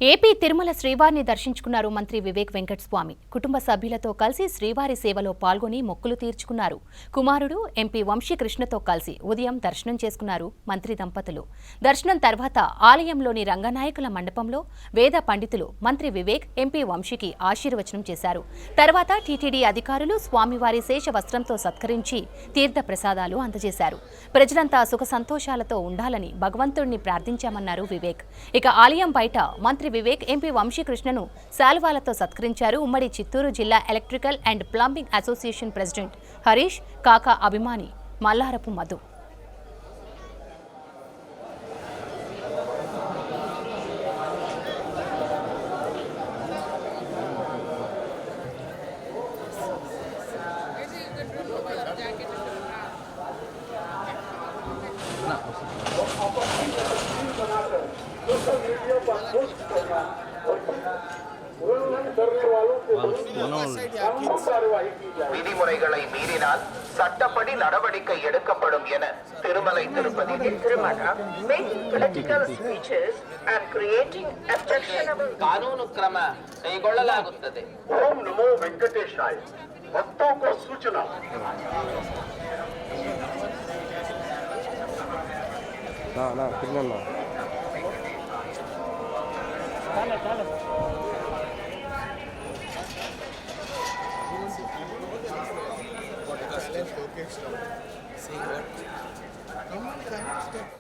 AP Tirumala శ్రీవారిని దర్శించుకున్నారు మంత్రి వివేక్ వెంకటస్వామి. కుటుంబ సభ్యులతో కలిసి శ్రీవారి సేవలో పాల్గొని మొక్కులు తీర్చుకున్నారు. కుమారుడు ఎంపీ వంశీకృష్ణతో కలిసి ఉదయం దర్శనం చేసుకున్నారు మంత్రి దంపతులు. దర్శనం తర్వాత ఆలయంలోని రంగనాయకుల మండపంలో వేద పండితులు మంత్రి వివేక్, ఎంపీ వంశీకి ఆశీర్వచనం చేశారు. తర్వాత టీటీడీ అధికారులు స్వామివారి శేష వస్త్రంతో సత్కరించి తీర్థ ప్రసాదాలు అందజేశారు. ప్రజలంతా సుఖ సంతోషాలతో ఉండాలని భగవంతుడిని ప్రార్థించామన్నారు వివేక్. ఇక ఆలయం బయట మంత్రి వివేక్, ఎంపీ వంశీకృష్ణను శాలువాలతో సత్కరించారు. ఉమ్మడి చిత్తూరు జిల్లా electrical and plumbing association president Harish, కాకా అభిమాని మల్లారపు మధు. விதிமுறைகளை மீறினால் சட்டப்படி நடவடிக்கை எடுக்கப்படும் என திருமலை திருப்பதி ಕಾನೂನು ಕ್ರಮ ಕೈಗೊಳ್ಳಲಾಗುತ್ತದೆ. ಓಂ ನಮೋ ವೆಂಕಟೇಶಾಯ. ಭಕ್ತೋं ಸೂಚನಾ See what?